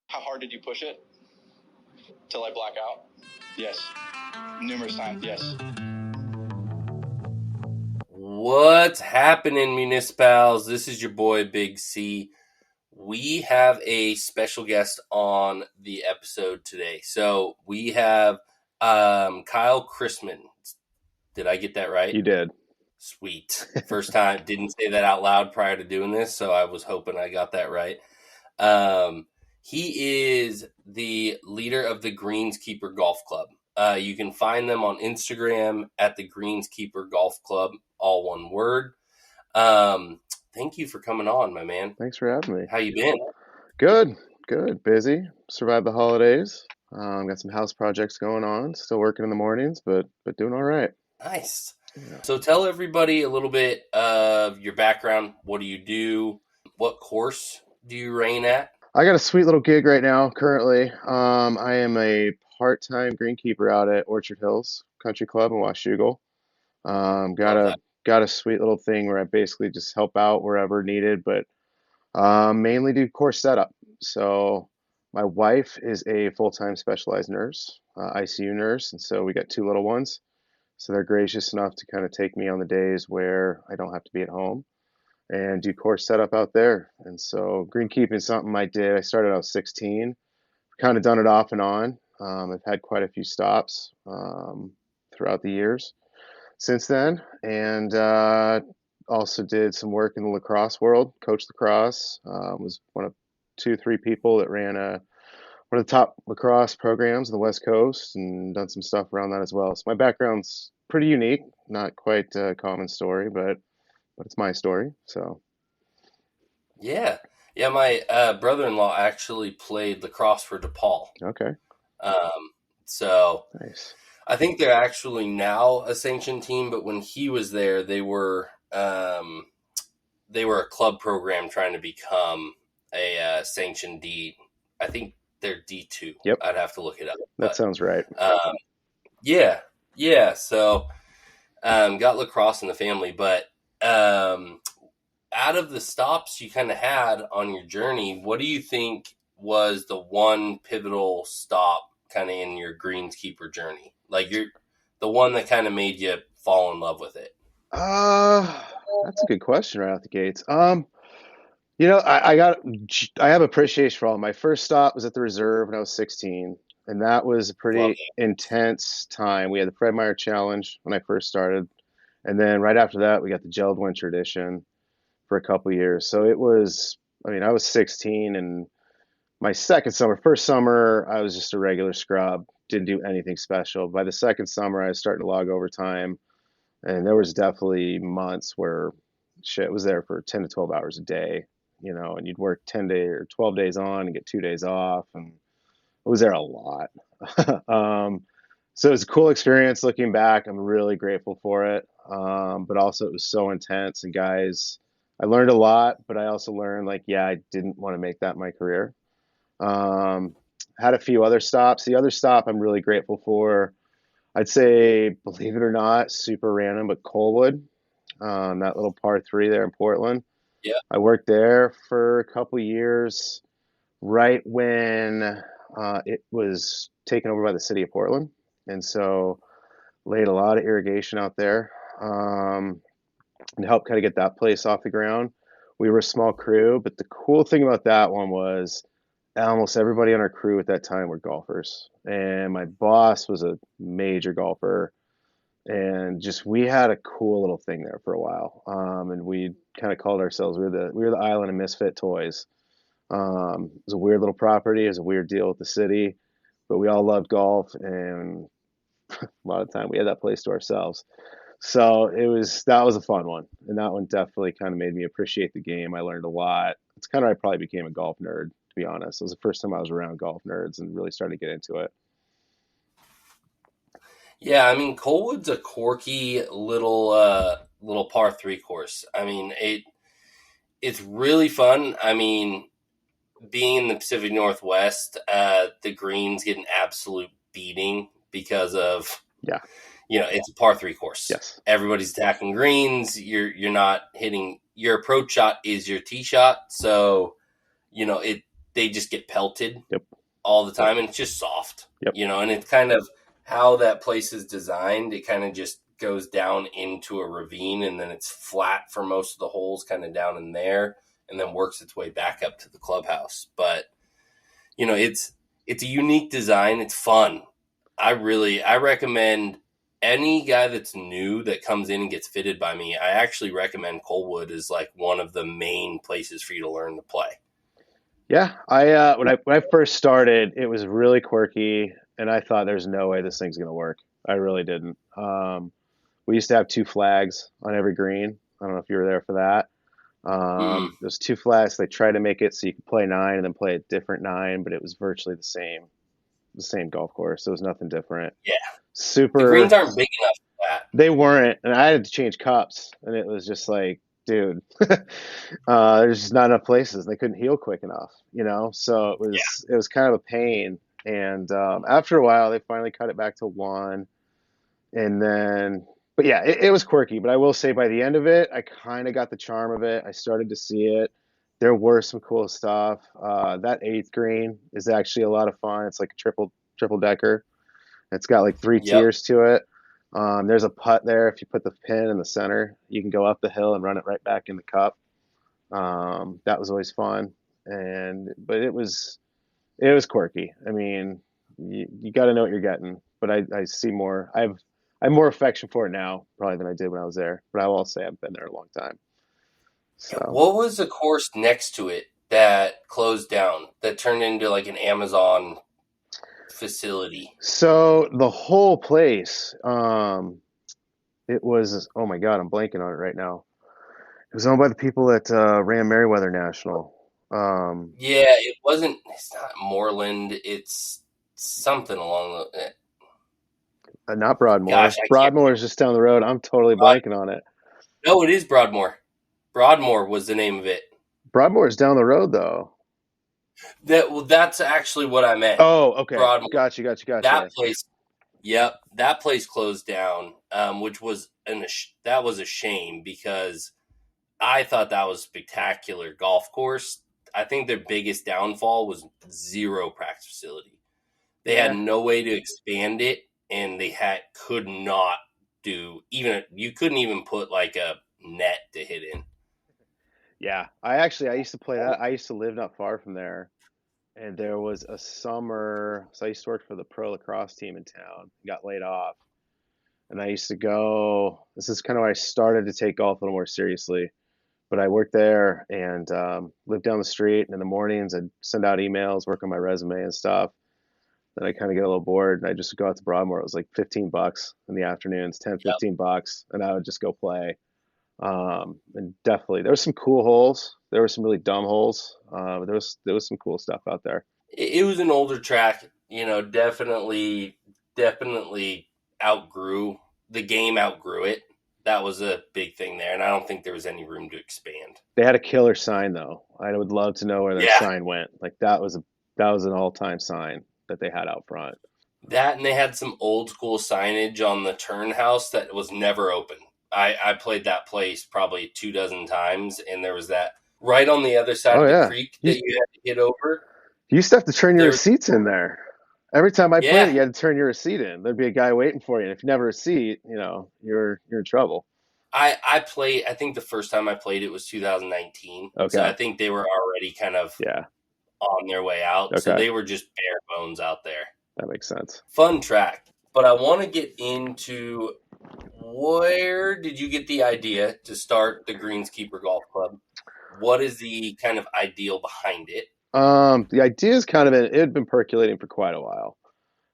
How hard did you push it? Till I black out? Yes. Numerous times, yes. What's happening, Municipals? This is your boy, Big C. We have a special guest on the episode today. So we have Kyle Chrisman. Did I get that right? You did. Sweet. First time. Didn't say that out loud prior to doing this, so I was hoping I got that right. He is the leader of the Greenskeeper Golf Club. You can find them on Instagram at the Greenskeeper Golf Club, all one word. Thank you for coming on, my man. Thanks for having me. How you been? Good. Busy. Survived the holidays. Got some house projects going on. Still working in the mornings, but doing all right. Nice. Yeah. So tell everybody a little bit of your background. What do you do? What course do you reign at? I got a sweet little gig right now. Currently, I am a part-time greenkeeper out at Orchard Hills Country Club in Washougal. Got a sweet little thing where I basically just help out wherever needed, but mainly do course setup. So my wife is a full-time specialized nurse, ICU nurse, and so we got two little ones. So they're gracious enough to kind of take me on the days where I don't have to be at home and do course setup out there. And so greenkeeping is something I did. I started out 16, kind of done it off and on. I've had quite a few stops throughout the years since then, and also did some work in the lacrosse world. Coached lacrosse. Was one of 2-3 people that ran one of the top lacrosse programs on the West Coast, and done some stuff around that as well. So my background's pretty unique, not quite a common story, but it's my story. So Yeah. My brother-in-law actually played lacrosse for DePaul. okay, So nice. I think they're actually now a sanctioned team, but when he was there, they were a club program trying to become a sanctioned D. I think they're D2. Yep. I'd have to look it up. That sounds right. Yeah. So got lacrosse in the family, but out of the stops you kind of had on your journey, what do you think was the one pivotal stop kind of in your greenskeeper journey? Like the one that kind of made you fall in love with it? That's a good question right out the gates. I have appreciation for all. My first stop was at the reserve when I was 16, and that was a pretty intense time. We had the Fred Meyer Challenge when I first started, and then right after that, we got the Gelled Winter Edition for a couple years. So it was, I was 16, and my first summer, I was just a regular scrub, didn't do anything special. By the second summer, I was starting to log overtime, and there was definitely months where shit was there for 10 to 12 hours a day, and you'd work 10 days or 12 days on and get 2 days off, and I was there a lot. So it was a cool experience looking back. I'm really grateful for it. But also it was so intense, and guys, I learned a lot, but I also learned I didn't want to make that my career. Had a few other stops. The other stop I'm really grateful for, I'd say, believe it or not, super random, but Colwood, that little par 3 there in Portland. Yeah. I worked there for a couple years, right when it was taken over by the city of Portland, and so laid a lot of irrigation out there, and helped kind of get that place off the ground. We were a small crew, but the cool thing about that one was almost everybody on our crew at that time were golfers, and my boss was a major golfer, and just we had a cool little thing there for a while, and we kind of called ourselves we were the island of misfit toys. It was a weird little property. It was a weird deal with the city, but we all loved golf, and a lot of time we had that place to ourselves. So that was a fun one, and that one definitely kind of made me appreciate the game. I learned a lot. It's kind of I probably became a golf nerd, to be honest. It was the first time I was around golf nerds and really started to get into it. Yeah, Colwood's a quirky little par 3 course. It's really fun. Being in the Pacific Northwest, the greens get an absolute beating because of it's a par 3 course. Yes, everybody's attacking greens. You're not hitting. Your approach shot is your tee shot, so they just get pelted Yep. all the time, and it's just soft, Yep. and it's kind of how that place is designed. It kind of just goes down into a ravine, and then it's flat for most of the holes kind of down in there, and then works its way back up to the clubhouse. But, it's a unique design. It's fun. I recommend any guy that's new that comes in and gets fitted by me. I actually recommend Coalwood is like one of the main places for you to learn to play. Yeah, when I first started, it was really quirky, and I thought there's no way this thing's gonna work. I really didn't. We used to have two flags on every green. I don't know if you were there for that. There's two flags. They tried to make it so you could play 9 and then play a different 9, but it was virtually the same golf course. There was nothing different. Yeah. Super. The greens aren't big enough for that. They weren't, and I had to change cups, and it was just like, dude, there's just not enough places. They couldn't heal quick enough, So it was kind of a pain. And after a while, they finally cut it back to 1, and then, but yeah, it was quirky. But I will say, by the end of it, I kind of got the charm of it. I started to see it. There were some cool stuff. That 8th green is actually a lot of fun. It's like a triple decker. It's got like 3 tiers to it. There's a putt there. If you put the pin in the center, you can go up the hill and run it right back in the cup. That was always fun, but it was quirky. I mean, you got to know what you're getting. But I see more. I have more affection for it now, probably, than I did when I was there. But I will say I've been there a long time. So what was the course next to it that closed down, that turned into like an Amazon facility? So the whole place, it was, oh my God, I'm blanking on it right now. It was owned by the people that ran Meriwether National. Yeah, it's not Moreland. It's something along the. Not Broadmoor. Gosh, Broadmoor is just down the road. I'm totally blanking on it. No, it is Broadmoor. Broadmoor was the name of it. Broadmoor is down the road, though. That's actually what I meant. Oh, okay. Broadmoor. Gotcha. That place. Yep, that place closed down, which was that was a shame, because I thought that was a spectacular golf course. I think their biggest downfall was zero practice facility. They had no way to expand it, and they could not do you couldn't even put like a net to hit in. Yeah, I used to play that. I used to live not far from there, and there was a summer. So I used to work for the pro lacrosse team in town. Got laid off, and I used to go. This is kind of why I started to take golf a little more seriously. But I worked there and lived down the street. And in the mornings, I'd send out emails, work on my resume and stuff. Then I kind of get a little bored, and I just go out to Broadmoor. It was like $15 in the afternoons, 10, $15, and I would just go play. And definitely, there were some cool holes. There were some really dumb holes. But there was some cool stuff out there. It was an older track, definitely outgrew it. That was a big thing there, and I don't think there was any room to expand. They had a killer sign, though. I would love to know where their sign went. Like that was an all-time sign that they had out front. That, and they had some old school signage on the turn house that was never open. I played that place probably 24 times, and there was that right on the other side of the creek that you had to get over. You used to have to turn your receipts in there. Every time I played it, you had to turn your receipt in. There'd be a guy waiting for you, and if you never receipt, you're in trouble. I think the first time I played it was 2019. Okay. So I think they were already kind of on their way out. Okay. So they were just bare bones out there. That makes sense. Fun track. But I want to get into, where did you get the idea to start the Greenskeeper Golf Club? What is the kind of ideal behind it? The idea is it had been percolating for quite a while.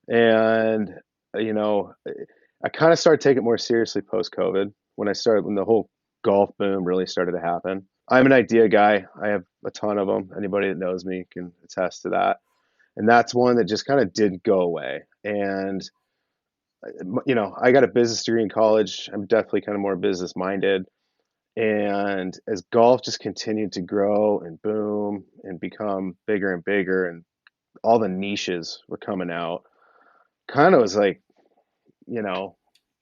And, I kind of started taking it more seriously post-COVID when the whole golf boom really started to happen. I'm an idea guy. I have a ton of them. Anybody that knows me can attest to that. And that's one that just kind of didn't go away. And, I got a business degree in college. I'm definitely kind of more business minded. And as golf just continued to grow and boom and become bigger and bigger, and all the niches were coming out, kind of was like,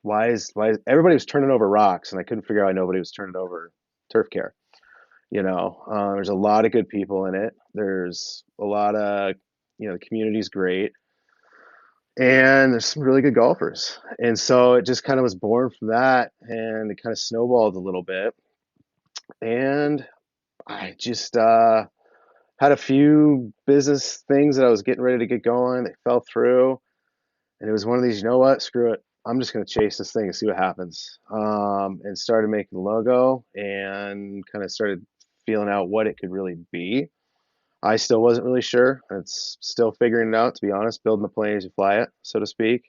why is everybody was turning over rocks, and I couldn't figure out why nobody was turning over turf care. There's a lot of good people in it. There's a lot of, the community's great, and there's some really good golfers. And so it just kind of was born from that, and it kind of snowballed a little bit. And I just had a few business things that I was getting ready to get going. They fell through, and it was one of these, you know what, screw it. I'm just going to chase this thing and see what happens. And started making the logo and kind of started feeling out what it could really be. I still wasn't really sure. It's still figuring it out, to be honest, building the plane as you fly it, so to speak.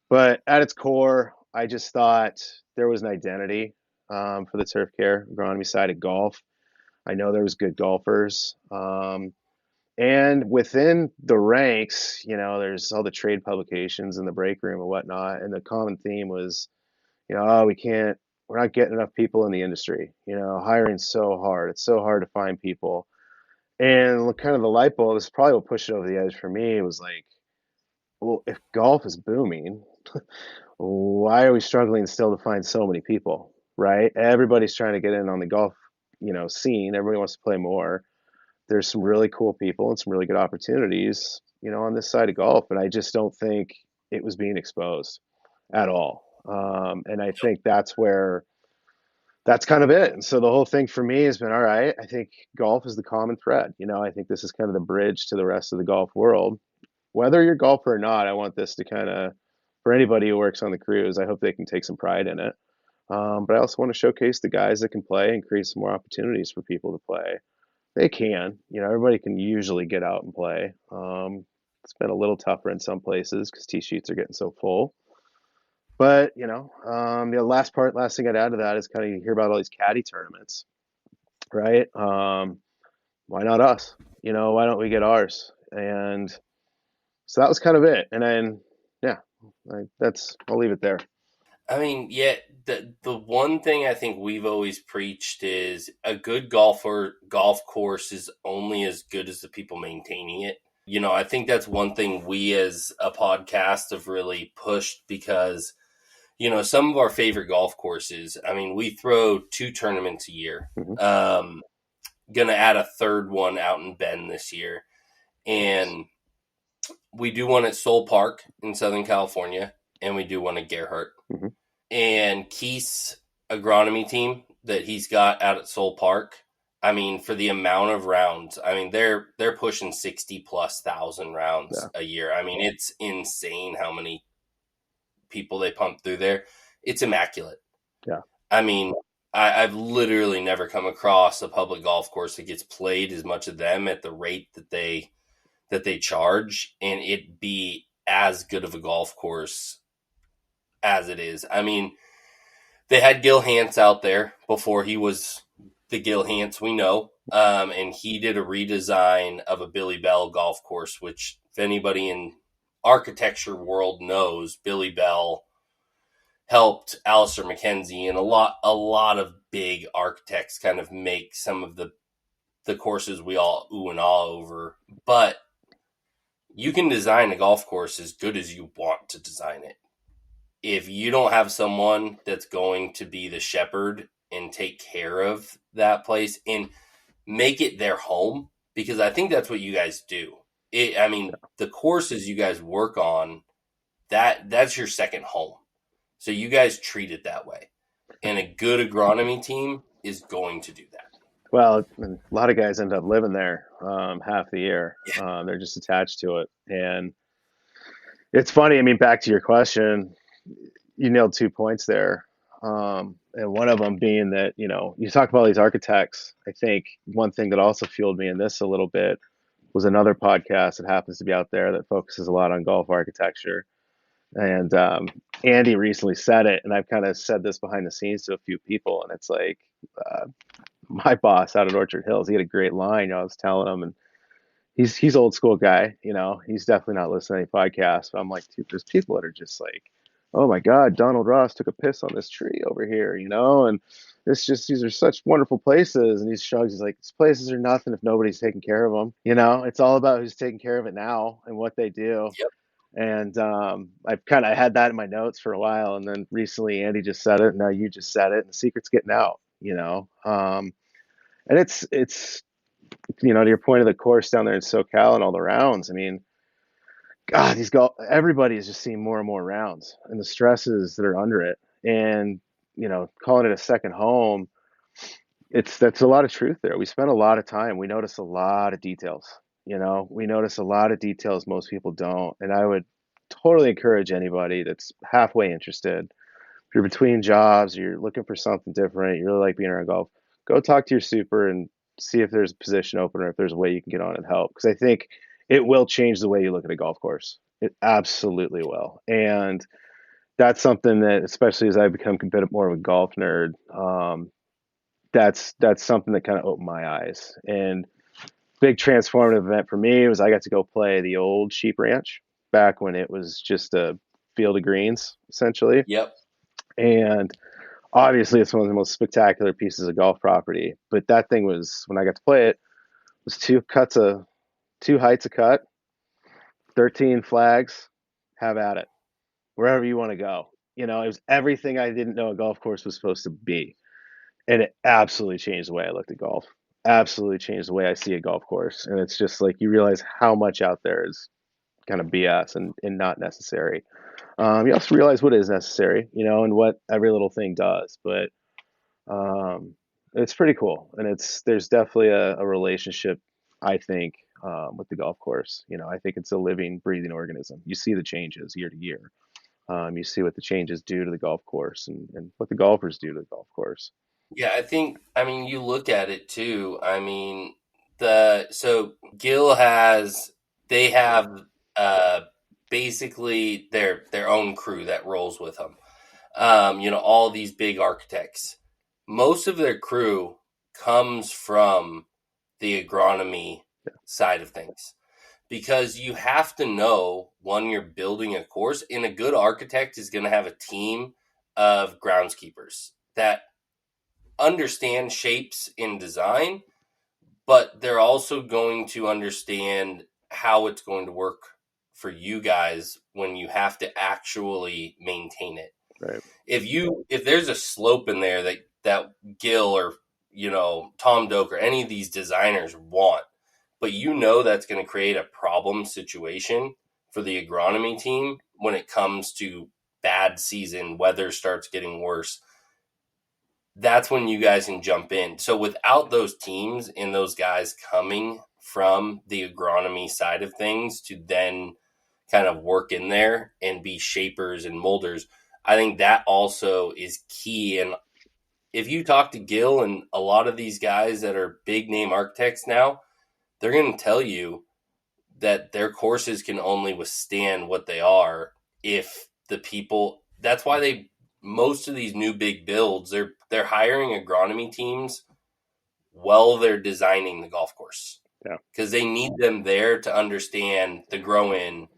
But at its core, I just thought there was an identity for the turf care agronomy side of golf. I know there was good golfers. And within the ranks, there's all the trade publications in the break room and whatnot. And the common theme was, oh, we're not getting enough people in the industry. Hiring's so hard. It's so hard to find people. And kind of the light bulb, this is probably what pushed it over the edge for me, was like, well, if golf is booming, why are we struggling still to find so many people, right? Everybody's trying to get in on the golf, scene. Everybody wants to play more. There's some really cool people and some really good opportunities, on this side of golf, and I just don't think it was being exposed at all. And I think that's kind of it. And so the whole thing for me has been, all right, I think golf is the common thread. I think this is kind of the bridge to the rest of the golf world. Whether you're a golfer or not, I want this to kind of, for anybody who works on the cruise, I hope they can take some pride in it. But I also want to showcase the guys that can play and create some more opportunities for people to play. They can, everybody can usually get out and play. It's been a little tougher in some places because tee sheets are getting so full. But the last thing I'd add to that is kind of you hear about all these caddy tournaments, right? Why not us? Why don't we get ours? And so that was kind of it. And then, yeah, I'll leave it there. I mean, yeah, the one thing I think we've always preached is a good golf course is only as good as the people maintaining it. I think that's one thing we as a podcast have really pushed because, some of our favorite golf courses, I mean, we throw 2 tournaments a year. Mm-hmm. Gonna add a third one out in Bend this year. And we do one at Soul Park in Southern California, and we do one at Gerhardt. Mm-hmm. And Keith's agronomy team that he's got out at Soul Park, I mean, for the amount of rounds, I mean, they're pushing 60,000+ rounds a year. I mean, it's insane how many people they pump through there. It's immaculate. Yeah. I mean, I've literally never come across a public golf course that gets played as much of them at the rate that they charge, and it be as good of a golf course as it is. I mean, they had Gil Hance out there before he was the Gil Hance we know, and he did a redesign of a Billy Bell golf course, which if anybody in architecture world knows, Billy Bell helped Alistair McKenzie and a lot of big architects kind of make some of the courses we all ooh and ah over. But you can design a golf course as good as you want to design it. If you don't have someone that's going to be the shepherd and take care of that place and make it their home, because I think that's what you guys do. The courses you guys work on, that's your second home. So you guys treat it that way. And a good agronomy team is going to do that. Well, a lot of guys end up living there half the year. Yeah. They're just attached to it. And it's funny. I mean, back to your question, you nailed 2 points there. And one of them being that, you talk about these architects. I think one thing that also fueled me in this a little bit was another podcast that happens to be out there that focuses a lot on golf architecture. And Andy recently said it, and I've kind of said this behind the scenes to a few people, and it's like my boss out at Orchard Hills, he had a great line. I was telling him, and he's old school guy. He's definitely not listening to any podcasts. But I'm like, dude, there's people that are just like, oh my God, Donald Ross took a piss on this tree over here, and these are such wonderful places. And he shrugs, he's like, these places are nothing if nobody's taking care of them. It's all about who's taking care of it now and what they do. Yep. And I've kind of had that in my notes for a while, and then recently Andy just said it, and now you just said it, and the secret's getting out. And it's to your point of the course down there in SoCal and all the rounds. I mean, God, everybody is just seeing more and more rounds and the stresses that are under it. And, calling it a second home, that's a lot of truth there. We spend a lot of time. We notice a lot of details. We notice a lot of details most people don't. And I would totally encourage anybody that's halfway interested. If you're between jobs, you're looking for something different, you really like being around golf, go talk to your super and see if there's a position open or if there's a way you can get on and help. Because I think it will change the way you look at a golf course. It absolutely will. And that's something that, especially as I become a bit more of a golf nerd, that's something that kind of opened my eyes. And big transformative event for me was I got to go play the old sheep ranch back when it was just a field of greens, essentially. Yep. And obviously, it's one of the most spectacular pieces of golf property. But that thing was, when I got to play it, was two heights of cut, 13 flags, have at it, wherever you want to go. It was everything I didn't know a golf course was supposed to be. And it absolutely changed the way I looked at golf. Absolutely changed the way I see a golf course. And it's just like you realize how much out there is kind of BS and not necessary. You also realize what is necessary, and what every little thing does. But it's pretty cool, and there's definitely a relationship, I think, with the golf course. I think it's a living, breathing organism. You see the changes year to year. You see what the changes do to the golf course and what the golfers do to the golf course. Yeah, I mean, you look at it too. I mean, so Gil they have basically their own crew that rolls with them. All these big architects. Most of their crew comes from the agronomy side of things, because you have to know when you're building a course, and a good architect is going to have a team of groundskeepers that understand shapes in design, but they're also going to understand how it's going to work for you guys when you have to actually maintain it. Right. If there's a slope in there that Gil or Tom Doak or any of these designers want, but that's going to create a problem situation for the agronomy team when it comes to bad season, weather starts getting worse, that's when you guys can jump in. So without those teams and those guys coming from the agronomy side of things to then kind of work in there and be shapers and molders, I think that also is key. And if you talk to Gil and a lot of these guys that are big name architects now, they're going to tell you that their courses can only withstand what they are if the people, that's why most of these new big builds, they're hiring agronomy teams while they're designing the golf course. Yeah. Because they need them there to understand the grow in.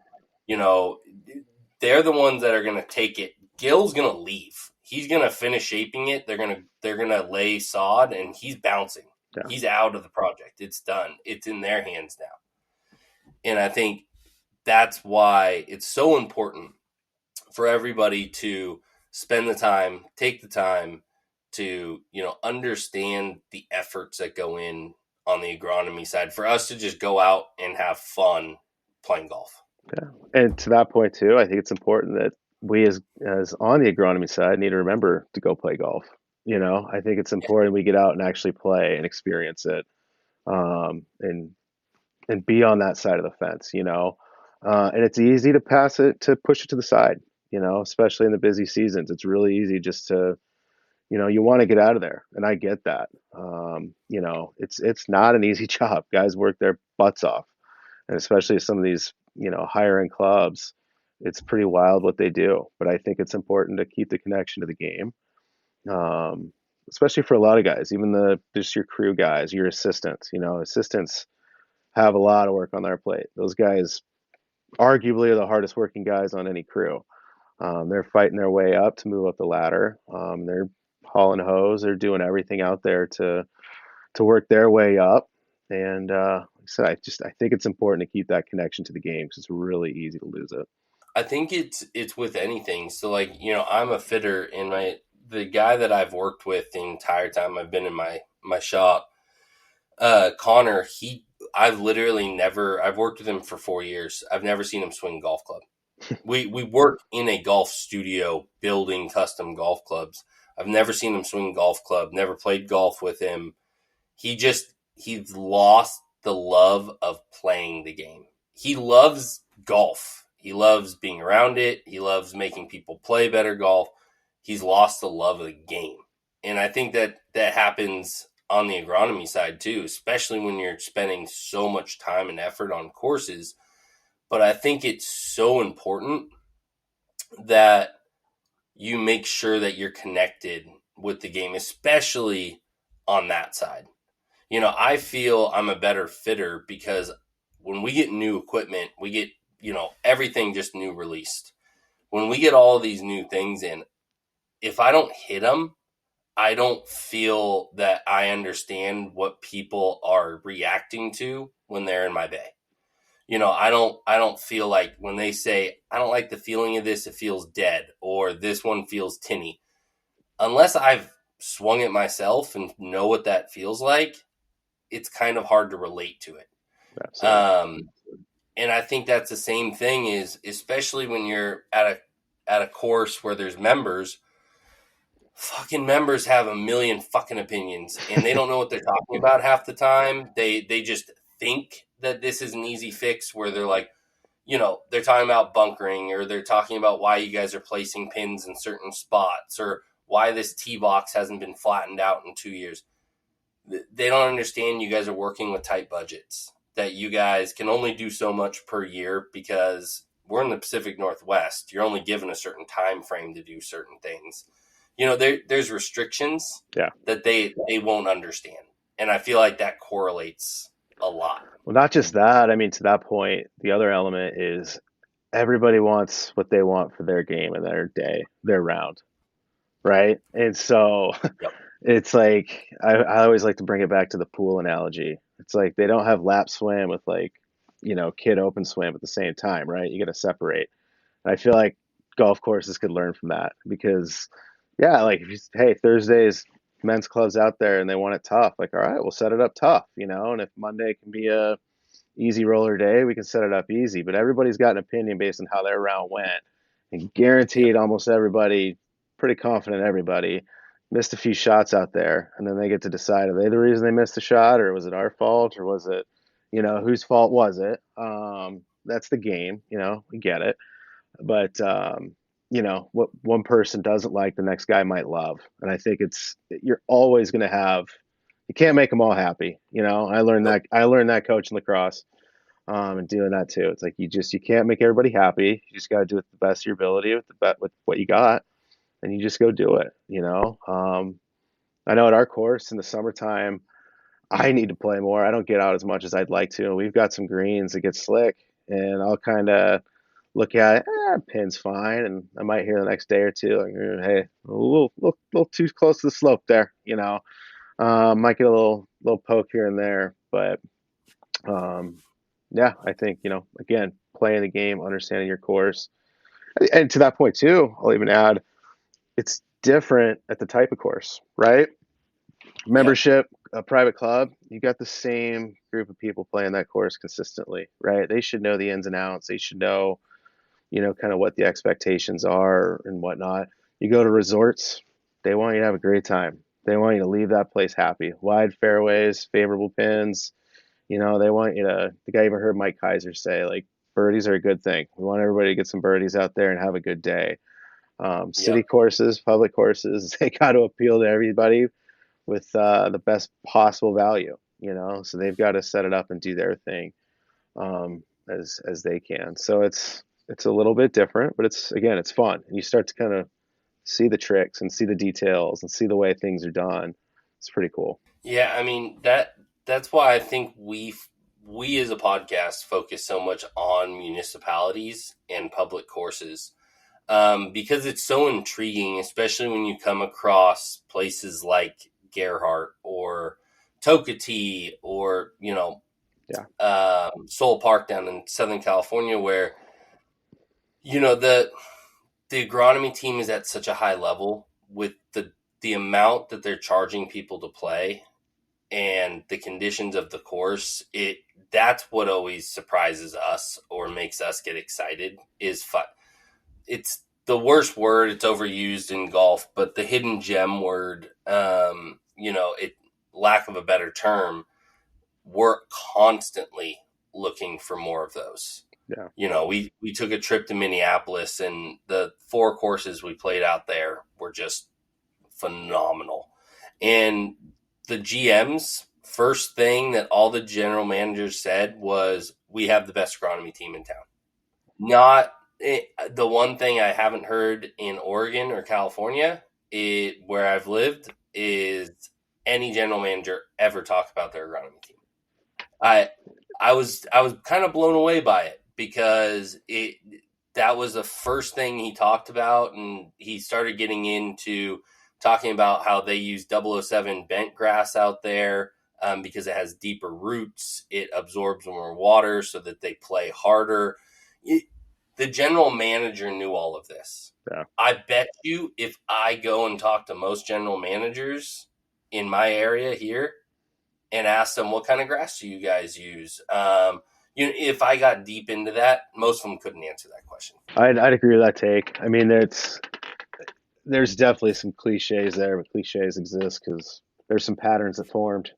They're the ones that are going to take it. Gil's going to leave. He's going to finish shaping it. They're going to lay sod, and he's bouncing. Yeah. He's out of the project. It's done. It's in their hands now. And I think that's why it's so important for everybody to spend the time, take the time to, understand the efforts that go in on the agronomy side for us to just go out and have fun playing golf. Yeah. And to that point too, I think it's important that we as on the agronomy side need to remember to go play golf. I think it's important we get out and actually play and experience it. And be on that side of the fence, and it's easy to push it to the side, especially in the busy seasons. It's really easy just to, you want to get out of there. And I get that. It's not an easy job. Guys work their butts off. And especially some of these, higher end clubs, it's pretty wild what they do. But I think it's important to keep the connection to the game. Especially for a lot of guys, even just your crew guys, your assistants, assistants have a lot of work on their plate. Those guys arguably are the hardest working guys on any crew. They're fighting their way up to move up the ladder. They're hauling hose. They're doing everything out there to work their way up. And like I said, I think it's important to keep that connection to the game because it's really easy to lose it. I think it's with anything. So I'm a fitter, and the guy that I've worked with the entire time I've been in my shop, Connor, I've worked with him for 4 years. I've never seen him swing a golf club. We work in a golf studio building custom golf clubs. I've never seen him swing a golf club, never played golf with him. He's lost the love of playing the game. He loves golf. He loves being around it. He loves making people play better golf. He's lost the love of the game. And I think that happens on the agronomy side too, especially when you're spending so much time and effort on courses. But I think it's so important that you make sure that you're connected with the game, especially on that side. I feel I'm a better fitter because when we get new equipment, we get, everything just new released. When we get all of these new things in, if I don't hit them, I don't feel that I understand what people are reacting to when they're in my bay. I don't feel like when they say, I don't like the feeling of this, it feels dead, or this one feels tinny. Unless I've swung it myself and know what that feels like, it's kind of hard to relate to it. And I think that's the same thing is, especially when you're at a course where there's members, fucking members have a million fucking opinions and they don't know what they're talking about half the time. They just think that this is an easy fix where they're like, they're talking about bunkering, or they're talking about why you guys are placing pins in certain spots, or why this tee box hasn't been flattened out in 2 years. They don't understand you guys are working with tight budgets, that you guys can only do so much per year because we're in the Pacific Northwest. You're only given a certain time frame to do certain things. There's restrictions that they won't understand. And I feel like that correlates a lot. Well, not just that. I mean, to that point, the other element is everybody wants what they want for their game and their day, their round, right? And so it's like I always like to bring it back to the pool analogy. It's like they don't have lap swim with kid open swim at the same time, right? You got to separate. And I feel like golf courses could learn from that because, like hey, Thursday's men's clubs out there and they want it tough. Like, all right, we'll set it up tough, and if Monday can be a easy roller day, we can set it up easy. But everybody's got an opinion based on how their round went, and guaranteed almost everybody, pretty confident everybody, missed a few shots out there, and then they get to decide, are they the reason they missed a shot, or was it our fault, or was it, whose fault was it? That's the game, we get it. But what one person doesn't like, the next guy might love. And I think you're always going to have, you can't make them all happy. I learned that coaching lacrosse, and doing that too. It's like, you can't make everybody happy. You just got to do it the best of your ability with what you got, and you just go do it. I know at our course in the summertime, I need to play more. I don't get out as much as I'd like to. We've got some greens that get slick, and I'll kind of look at it, pin's fine, and I might hear the next day or two, like, hey, a little too close to the slope there, might get a little poke here and there, but I think, again, playing the game, understanding your course, and to that point too, I'll even add, it's different at the type of course, right? Membership, a private club, you got the same group of people playing that course consistently, right? They should know the ins and outs. They should know, kind of what the expectations are and whatnot. You go to resorts, they want you to have a great time. They want you to leave that place happy. Wide fairways, favorable pins. They want you to, the guy even heard Mike Kaiser say, like, birdies are a good thing. We want everybody to get some birdies out there and have a good day. City courses, public courses, they got to appeal to everybody with the best possible value, so they've got to set it up and do their thing as they can. So it's a little bit different, but it's fun. And you start to kind of see the tricks and see the details and see the way things are done. It's pretty cool. Yeah, I mean, that's why I think we as a podcast focus so much on municipalities and public courses, because it's so intriguing, especially when you come across places like Gerhardt or Tokatee or, Soul Park down in Southern California, where, the agronomy team is at such a high level with the amount that they're charging people to play. and the conditions of the course, that's what always surprises us or makes us get excited is fun. It's the worst word. It's overused in golf, but the hidden gem word, lack of a better term, we're constantly looking for more of those. Yeah. We took a trip to Minneapolis, and the 4 courses we played out there were just phenomenal. And the GMs, first thing that all the general managers said was, we have the best agronomy team in town. The one thing I haven't heard in Oregon or California, where I've lived, is any general manager ever talk about their agronomy team. I was kind of blown away by it, because that was the first thing he talked about, and he started getting into talking about how they use 007 bent grass out there because it has deeper roots, it absorbs more water so that they play harder. The general manager knew all of this. Yeah. I bet you if I go and talk to most general managers in my area here and ask them, what kind of grass do you guys use? If I got deep into that, most of them couldn't answer that question. I'd agree with that take. I mean, there's definitely some cliches there, but cliches exist because there's some patterns that formed.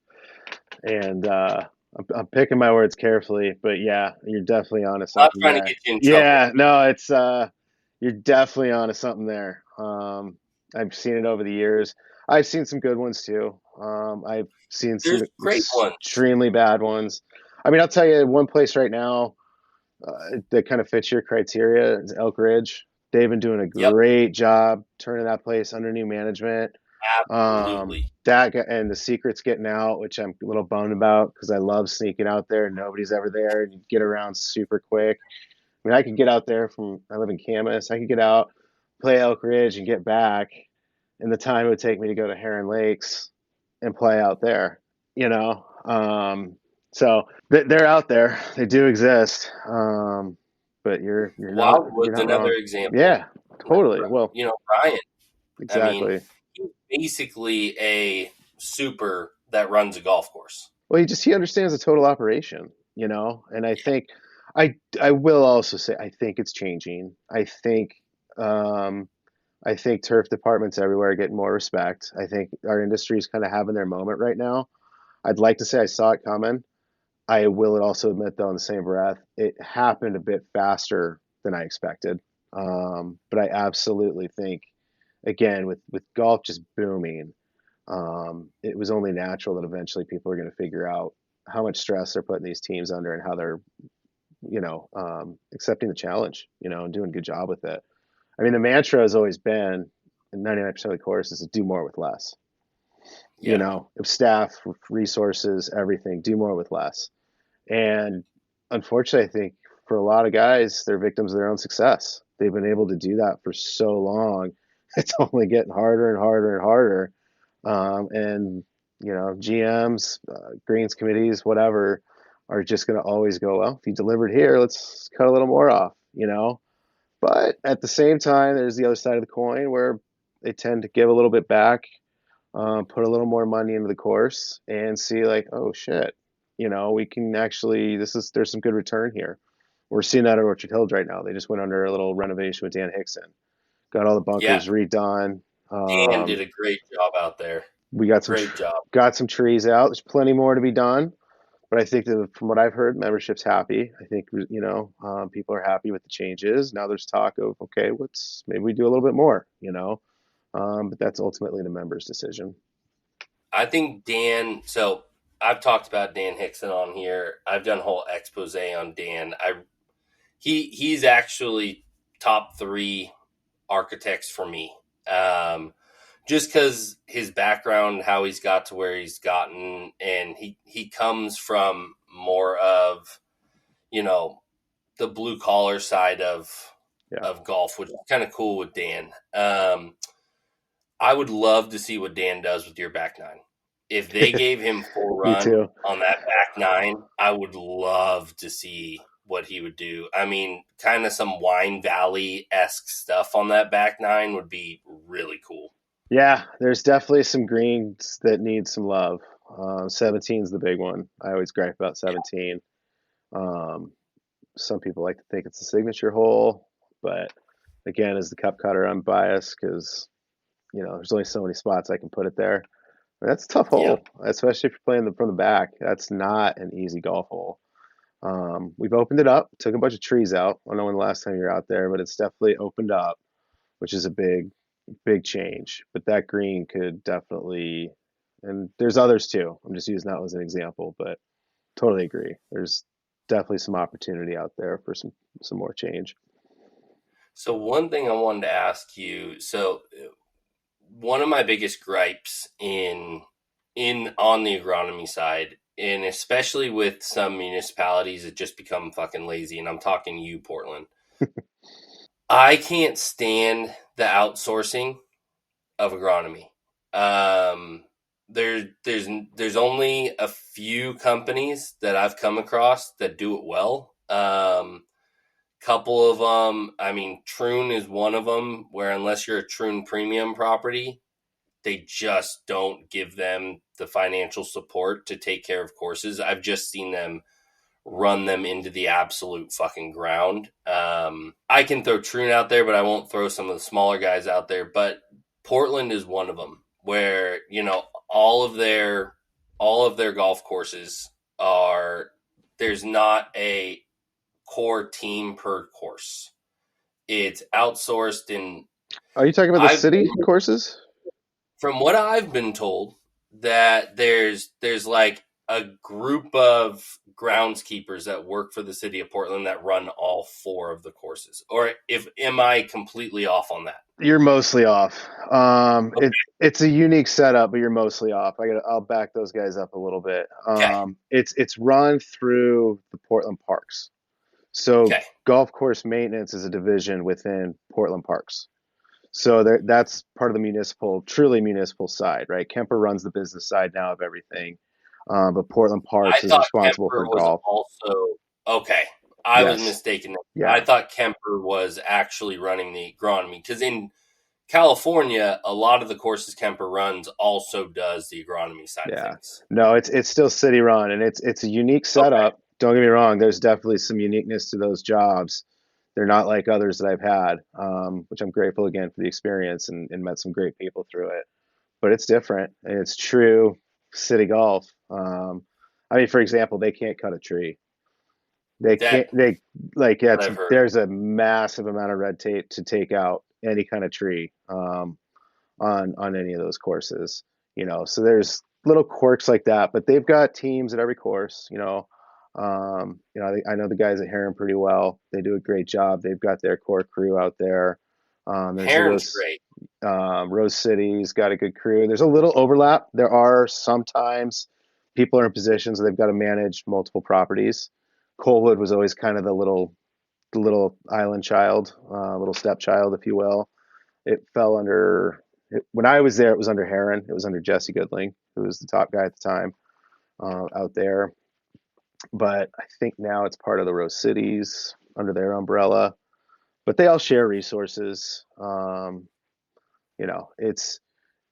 And I'm picking my words carefully, but yeah, you're definitely onto something. I'm trying there. to get you in trouble. Yeah, no, it's you're definitely onto something there. I've seen it over the years. I've seen some good ones too. I've seen some great ones. extremely bad ones. I mean, I'll tell you one place right now that kind of fits your criteria is Elk Ridge. They've been doing a great job turning that place under new management. Absolutely. And the secret's getting out, which I'm a little bummed about because I love sneaking out there and nobody's ever there, and you get around super quick. I mean, I could get out there I live in Camas. I could get out, play Elk Ridge, and get back in the time it would take me to go to Heron Lakes and play out there, So they're out there. They do exist. But you're Wildwood's not another wrong. example. Yeah, totally. Well, Brian. Exactly. I mean, he's basically a super that runs a golf course. Well, he understands the total operation, and I think I will also say I think it's changing. I think turf departments everywhere are getting more respect. I think our industry is kind of having their moment right now. I'd like to say I saw it coming. I will also admit, though, in the same breath, it happened a bit faster than I expected. But I absolutely think, again, with golf just booming, it was only natural that eventually people are going to figure out how much stress they're putting these teams under and how they're, accepting the challenge, and doing a good job with it. I mean, the mantra has always been, in 99% of the courses, is do more with less. Yeah. Of staff, resources, everything, do more with less. And unfortunately, I think for a lot of guys, they're victims of their own success. They've been able to do that for so long. It's only getting harder and harder and harder. GMs, greens committees, whatever, are just going to always go, well, if you delivered here, let's cut a little more off, But at the same time, there's the other side of the coin where they tend to give a little bit back, put a little more money into the course, and see like, oh shit, we can actually, there's some good return here. We're seeing that at Orchard Hills right now. They just went under a little renovation with Dan Hickson, got all the bunkers redone. Dan did a great job out there. We got got some trees out. There's plenty more to be done, but I think that from what I've heard, membership's happy. I think people are happy with the changes. Now there's talk of, okay, maybe we do a little bit more, but that's ultimately the members' decision. I think Dan. So I've talked about Dan Hickson on here. I've done a whole expose on Dan. He's actually top 3 architects for me. Just because his background, how he's got to where he's gotten, and he comes from more of, the blue collar side of golf, which is kind of cool with Dan. I would love to see what Dan does with your back nine. If they gave him full run on that back nine, I would love to see what he would do. I mean, kind of some Wine Valley-esque stuff on that back nine would be really cool. Yeah, there's definitely some greens that need some love. 17 is the big one. I always gripe about 17. Um, some people like to think it's a signature hole, but again, as the cup cutter, I'm biased because there's only so many spots I can put it there. And that's a tough Yeah. hole, especially if you're playing from the back. That's not an easy golf hole. We've opened it up, took a bunch of trees out. I don't know when the last time you were out there, but it's definitely opened up, which is a big change. But that green could definitely, and there's others too. I'm just using that as an example, but totally agree. There's definitely some opportunity out there for some more change. So one thing I wanted to ask you, so one of my biggest gripes in on the agronomy side, and especially with some municipalities that just become fucking lazy, and I'm talking you, Portland. I can't stand the outsourcing of agronomy. There's only a few companies that I've come across that do it well. Couple of them, I mean, Troon is one of them, where unless you're a Troon premium property, they just don't give them the financial support to take care of courses. I've just seen them run them into the absolute fucking ground. I can throw Troon out there, but I won't throw some of the smaller guys out there. But Portland is one of them where, all of their golf courses are, there's not a core team per course. It's outsourced, and Are you talking about the I've city courses? from what I've been told, that there's like a group of groundskeepers that work for the city of Portland that run all four of the courses. Or if am I completely off on that? You're mostly off. Okay. It's a unique setup, but you're mostly off. I'll back those guys up a little bit. Okay. It's run through the Portland Parks. So Okay. golf course maintenance is a division within Portland Parks. So that's part of the truly municipal side, right? Kemper runs the business side now of everything, but Portland I Parks is thought responsible Kemper for was golf. also okay. I was Yes, mistaken. I yeah, thought Kemper was actually running the agronomy because in California, a lot of the courses Kemper runs also does the agronomy side of yeah. things. No, it's still city run, and it's a unique Okay. setup. Don't get me wrong. There's definitely some uniqueness to those jobs. They're not like others that I've had, which I'm grateful again for the experience and met some great people through it. But it's different, and it's true city golf. I mean, for example, they can't cut a tree. They can't. That They like yeah. I've heard. There's a massive amount of red tape to take out any kind of tree on any of those courses. So there's little quirks like that, but they've got teams at every course. I know the guys at Heron pretty well. They do a great job. They've got their core crew out there. There's Heron's Rose, great. Rose City's got a good crew. There's a little overlap. There are sometimes people are in positions where they've got to manage multiple properties. Coalwood was always kind of the little island child, little stepchild, if you will. It fell under when I was there. It was under Heron. It was under Jesse Goodling, who was the top guy at the time out there. But I think now it's part of the Rose Cities under their umbrella. But they all share resources.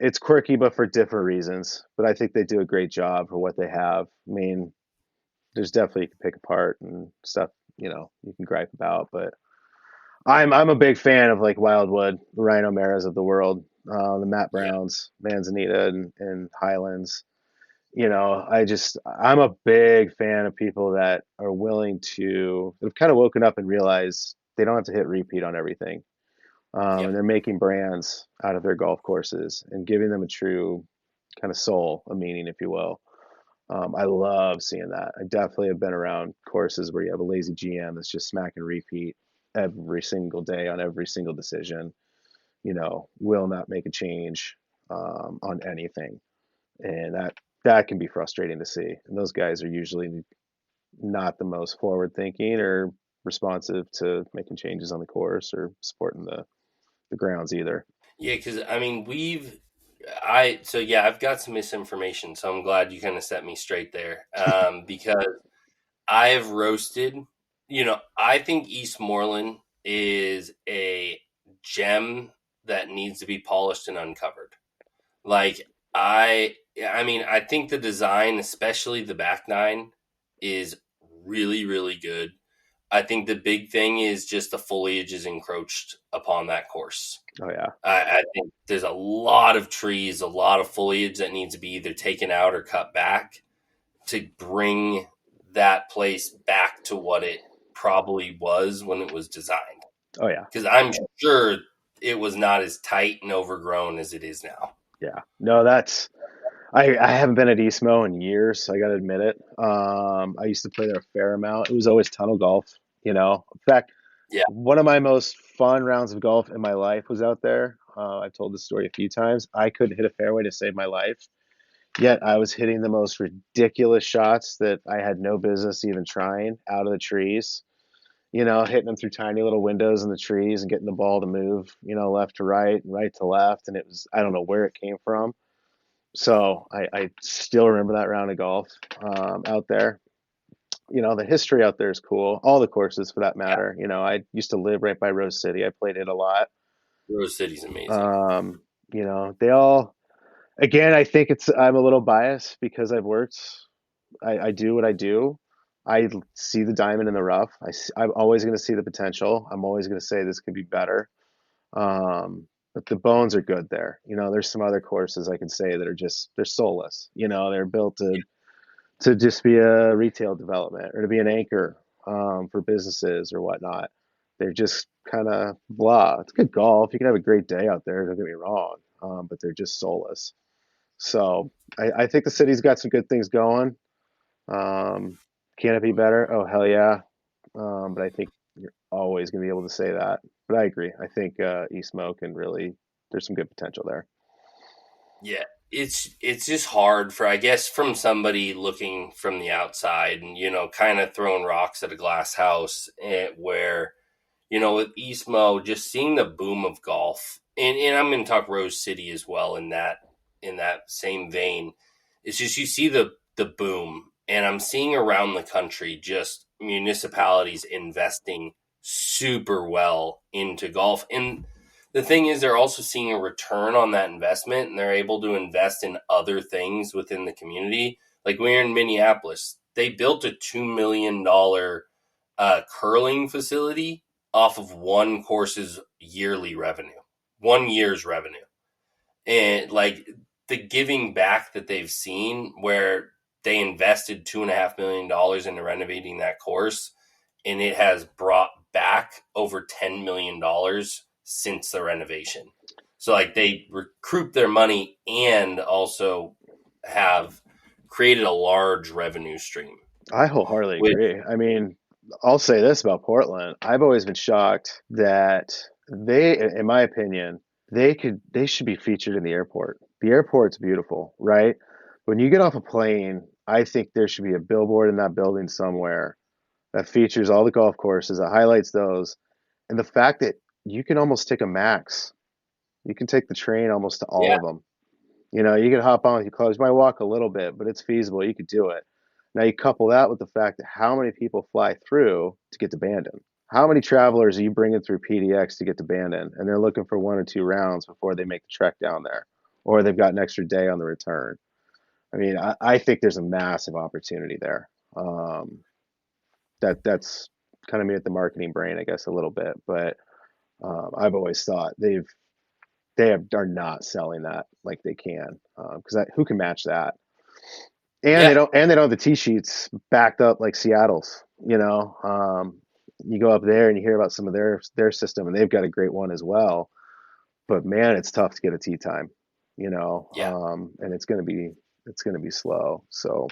It's quirky, but for different reasons. But I think they do a great job for what they have. I mean, there's definitely you can pick apart and stuff. You can gripe about, but I'm a big fan of like Wildwood, the Ryan O'Mara's of the world, the Matt Yeah. Browns, Manzanita, and Highlands. I'm a big fan of people that are willing to have kind of woken up and realize they don't have to hit repeat on everything, and Yep. they're making brands out of their golf courses and giving them a true kind of soul, a meaning, if you will. I love seeing that. I definitely have been around courses where you have a lazy GM that's just smacking repeat every single day on every single decision, will not make a change on anything. And that can be frustrating to see. And those guys are usually not the most forward thinking or responsive to making changes on the course or supporting the grounds either. Yeah, because I mean I've got some misinformation, so I'm glad you kind of set me straight there. Because I have roasted, I think Eastmoreland is a gem that needs to be polished and uncovered. Like I mean, I think the design, especially the back nine, is really, really good. I think the big thing is just the foliage is encroached upon that course. Oh yeah. I think there's a lot of trees, a lot of foliage that needs to be either taken out or cut back to bring that place back to what it probably was when it was designed. Oh yeah. Because I'm sure it was not as tight and overgrown as it is now. Yeah. No, that's I haven't been at Eastmo in years, so I gotta admit it. I used to play there a fair amount. It was always tunnel golf, you know. In fact, Yeah. one of my most fun rounds of golf in my life was out there. I've told this story a few times. I couldn't hit a fairway to save my life, yet I was hitting the most ridiculous shots that I had no business even trying out of the trees. You know, hitting them through tiny little windows in the trees and getting the ball to move, you know, left to right and right to left. And it was, I don't know where it came from. So I still remember that round of golf out there. You know, the history out there is cool. All the courses for that Yeah. matter. You know, I used to live right by Rose City. I played it a lot. Rose City's amazing. Um, you know, they all, again, I think I'm a little biased because I've worked, I do what I do. I see the diamond in the rough. I'm always going to see the potential. I'm always going to say this could be better. But the bones are good there. You know, there's some other courses I can say that are just, they're soulless. You know, they're built to just be a retail development or to be an anchor for businesses or whatnot. They're just kind of blah. It's good golf. You can have a great day out there. Don't get me wrong, but they're just soulless. So I think the city's got some good things going. Um, can it be better? Oh hell yeah! But I think you're always going to be able to say that. But I agree. I think Eastmo can really. There's some good potential there. Yeah, it's just hard for, I guess, from somebody looking from the outside and kind of throwing rocks at a glass house, where with Eastmo, just seeing the boom of golf, and I'm going to talk Rose City as well in that same vein. It's just you see the boom, and I'm seeing around the country just municipalities investing super well into golf. And the thing is, they're also seeing a return on that investment, and they're able to invest in other things within the community. Like we're in Minneapolis, they built a $2 million curling facility off of one course's yearly revenue, 1 year's revenue. And like the giving back that they've seen, where they invested $2.5 million into renovating that course, and it has brought back over $10 million since the renovation. So like they recoup their money and also have created a large revenue stream. I wholeheartedly With agree. I mean, I'll say this about Portland. I've always been shocked that they, in my opinion, they should be featured in the airport. The airport's beautiful, right? When you get off a plane, I think there should be a billboard in that building somewhere that features all the golf courses, that highlights those, and the fact that you can almost take a max. You can take the train almost to all yeah, of them. You know, you can hop on with your clothes. You might walk a little bit, but it's feasible. You could do it. Now you couple that with the fact that how many people fly through to get to Bandon? How many travelers are you bringing through PDX to get to Bandon? And they're looking for 1 or 2 rounds before they make the trek down there, or they've got an extra day on the return. I mean, I think there's a massive opportunity there. Um, that's kind of me at the marketing brain, I guess, a little bit, but I've always thought are not selling that like they can, because who can match that? And yeah, they don't have the tee sheets backed up like Seattle's. You know, you go up there and you hear about some of their system, and they've got a great one as well. But man, it's tough to get a tee time. You know, yeah. and it's gonna be slow. So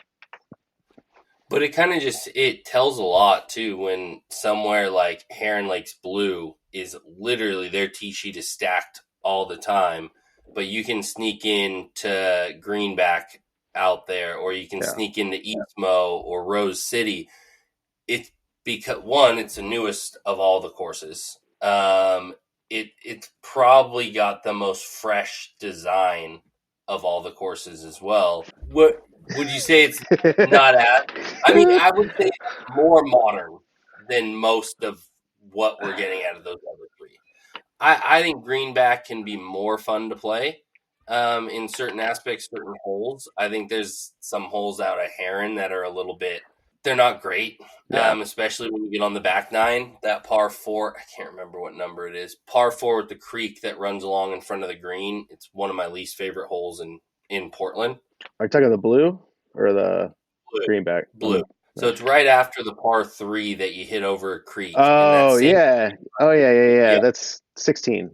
But it tells a lot too when somewhere like Heron Lakes Blue is literally their tee sheet is stacked all the time, but you can sneak in to Greenback out there, or you can yeah, sneak into Eastmo or Rose City. It's because one, it's the newest of all the courses. It's probably got the most fresh design of all the courses as well. What would you say? It's not as, I mean, I would say it's more modern than most of what we're getting out of those other three. I think Greenback can be more fun to play. in certain aspects, certain holes. I think there's some holes out at Heron that are a little bit, they're not great, Yeah. especially when you get on the back nine. That par four, I can't remember what number it is. Par four with the creek that runs along in front of the green. It's one of my least favorite holes in Portland. Are you talking the blue or the Blue. greenback? Blue. So it's right after the par three that you hit over a creek, and that Oh same. yeah. Oh yeah. Yeah, That's 16.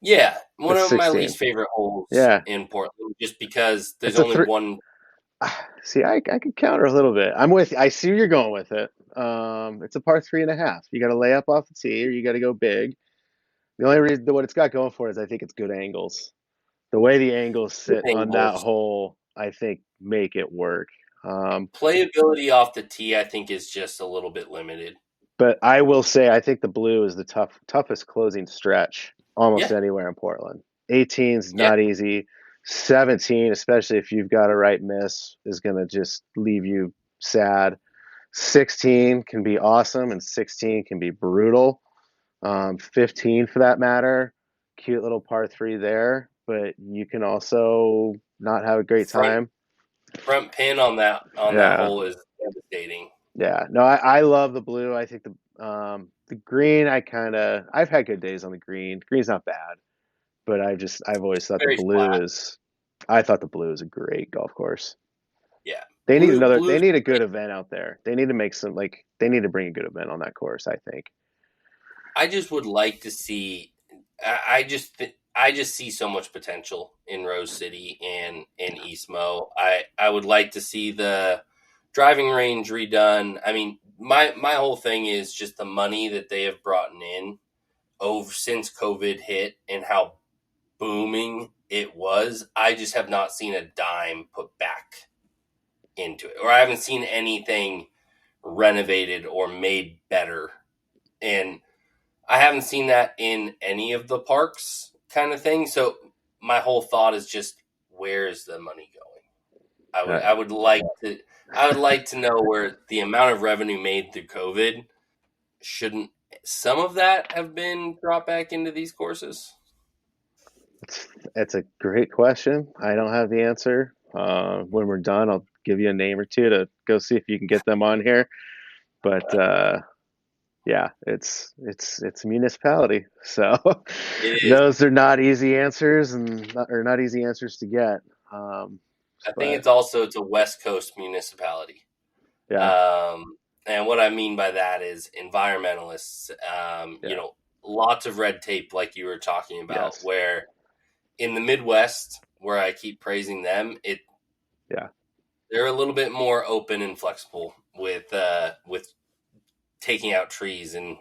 yeah, one That's of my 16. least favorite holes Yeah. in Portland, just because there's It's a only three. one. See, I could counter a little bit. I'm with you. I see where you're going with it. It's a par 3.5. You got to lay up off the tee, or you got to go big. The only reason what it's got going for it is I think it's good angles. The way the angles sit on that Angles. hole, I think make it work. Playability off the tee, I think, is just a little bit limited. But I will say I think the blue is the toughest closing stretch almost Yeah, anywhere in Portland. 18 is yeah. not easy. 17, especially if you've got a right miss, is going to just leave you sad. 16 can be awesome, and 16 can be brutal. 15 for that matter, cute little par three there, but you can also not have a great Front time. front pin on that Yeah, hole is devastating. yeah. No, I love the blue. I think the green. I've had good days on the green. The green's not bad, but I've always thought the Very blue flat. is. I thought the blue is a great golf course. Yeah, They need another. They blue's need a good great. event out there. They need to make some like. They need to bring a good event on that course, I think. I just would like to see. I just see so much potential in Rose City and in Eastmo. I would like to see the driving range redone. I mean, my whole thing is just the money that they have brought in over since COVID hit and how booming it was. I just have not seen a dime put back into it, or I haven't seen anything renovated or made better. And I haven't seen that in any of the parks kind of thing. So my whole thought is just, where is the money going? I would Uh, I would like to I would like to know where the amount of revenue made through COVID, shouldn't some of that have been brought back into these courses? it's a great question. I don't have the answer. When we're done, I'll give you a name or two to go see if you can get them on here. But yeah, it's a municipality, so It is. those are not easy answers or not easy answers to get. I think But it's a West Coast municipality. yeah, And what I mean by that is environmentalists, yeah, lots of red tape, like you were talking about, yes, where in the Midwest, where I keep praising them, yeah, they're a little bit more open and flexible with taking out trees and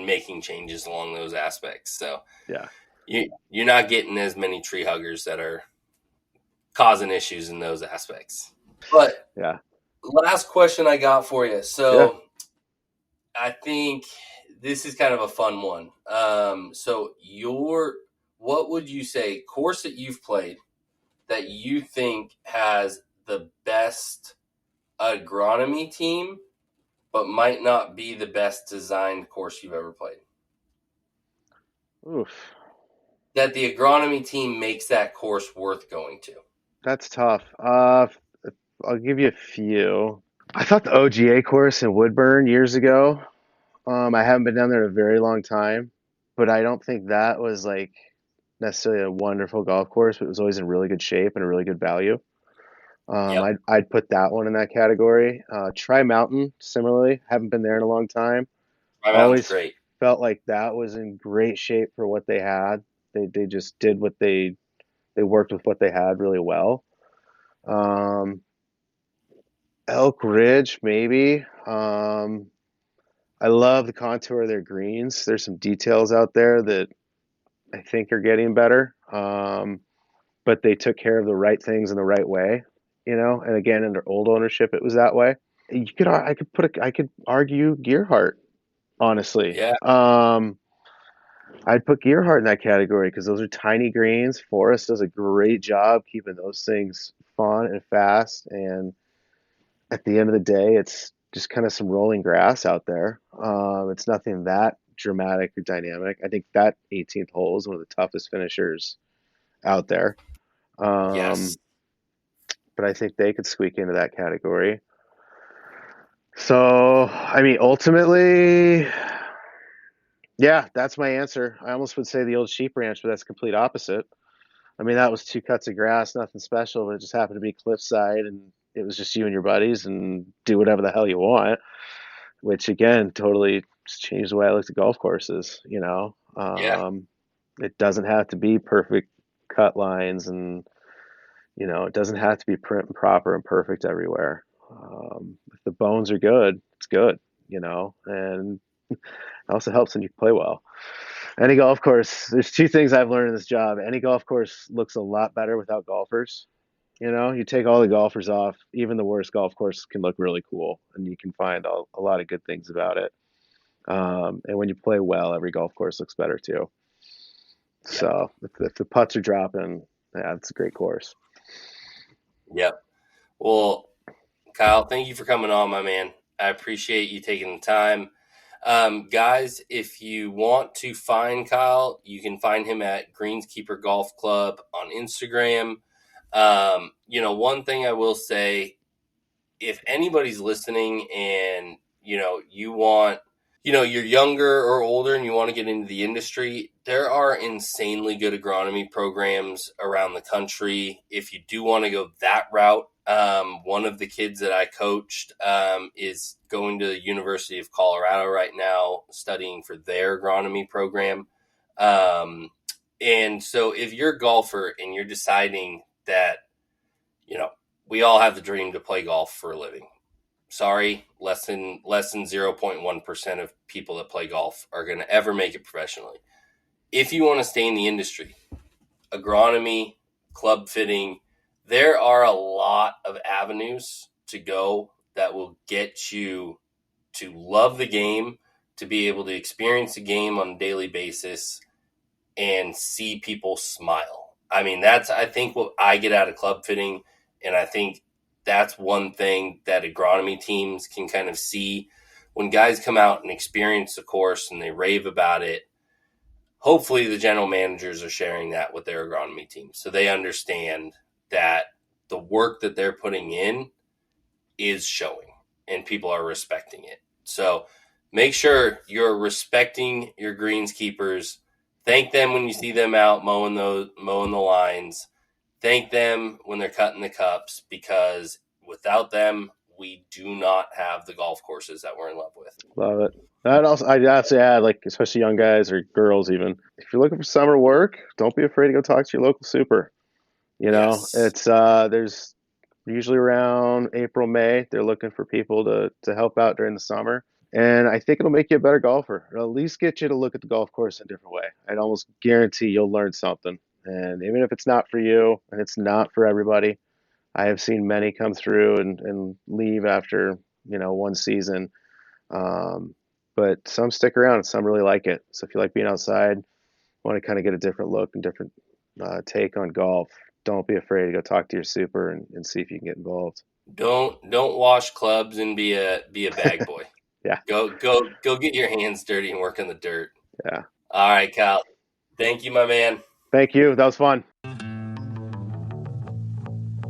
making changes along those aspects. So yeah, you're not getting as many tree huggers that are causing issues in those aspects. But yeah, last question I got for you. yeah. So I think this is kind of a fun one. So what would you say course that you've played that you think has the best agronomy team, but might not be the best designed course you've ever played? Oof, That the agronomy team makes that course worth going to. that's tough. I'll give you a few. I thought the OGA course in Woodburn years ago. I haven't been down there in a very long time, but I don't think that was like necessarily a wonderful golf course, but it was always in really good shape and a really good value. Yep. I'd put that one in that category. Tri Mountain, similarly, haven't been there in a long time. My mountain's Always great. felt like that was in great shape for what they had. They just did what they worked with what they had really well. Um, Elk Ridge, maybe. I love the contour of their greens. There's some details out there that I think are getting better. But they took care of the right things in the right way, you know. And again, under old ownership, it was that way. I could argue Gearhart, honestly. Yeah. I'd put Gearhart in that category because those are tiny greens. Forest does a great job keeping those things fun and fast. And at the end of the day, it's just kind of some rolling grass out there. It's nothing that dramatic or dynamic. I think that 18th hole is one of the toughest finishers out there. Yes. But I think they could squeak into that category. So, I mean, ultimately, yeah, that's my answer. I almost would say the old sheep ranch, but that's complete opposite. I mean, that was two cuts of grass, nothing special, but it just happened to be cliffside, and it was just you and your buddies, and do whatever the hell you want. Which again, totally just changed the way I looked at golf courses. Yeah. It doesn't have to be perfect cut lines, and it doesn't have to be prim and proper and perfect everywhere. If the bones are good, it's good. And it also helps when you play well. Any golf course, there's two things I've learned in this job. Any golf course looks a lot better without golfers. You take all the golfers off, even the worst golf course can look really cool, and you can find a lot of good things about it. And when you play well, every golf course looks better too. Yep. So if the putts are dropping, yeah, it's a great course. Yep. Well, Kyle, thank you for coming on, my man. I appreciate you taking the time. Guys, if you want to find Kyle, you can find him at Greenskeeper Golf Club on Instagram. One thing I will say, if anybody's listening and, you want, you're younger or older and you want to get into the industry, there are insanely good agronomy programs around the country. If you do want to go that route, one of the kids that I coached is going to the University of Colorado right now studying for their agronomy program. And so if you're a golfer and you're deciding that, we all have the dream to play golf for a living. Sorry, less than 0.1% of people that play golf are going to ever make it professionally. If you want to stay in the industry, agronomy, club fitting, there are a lot of avenues to go that will get you to love the game, to be able to experience the game on a daily basis and see people smile. I mean, that's, I think, what I get out of club fitting. And I think that's one thing that agronomy teams can kind of see when guys come out and experience the course and they rave about it. Hopefully the general managers are sharing that with their agronomy team so they understand that the work that they're putting in is showing and people are respecting it. So make sure you're respecting your greenskeepers. Thank them when you see them out mowing the lines. Thank them when they're cutting the cups, because without them, we do not have the golf courses that we're in love with. Love it. I'd also add, like, especially young guys or girls, even if you're looking for summer work, don't be afraid to go talk to your local super. Yes. It's there's usually around April, May, they're looking for people to help out during the summer. And I think it'll make you a better golfer. It'll at least get you to look at the golf course in a different way. I'd almost guarantee you'll learn something. And even if it's not for you and it's not for everybody, I have seen many come through and leave after, one season. But some stick around and some really like it. So if you like being outside, want to kind of get a different look and different take on golf, don't be afraid to go talk to your super and see if you can get involved. Don't wash clubs and be a bag boy. Yeah. Go get your hands dirty and work in the dirt. Yeah. All right, Kyle. Thank you, my man. Thank you. That was fun.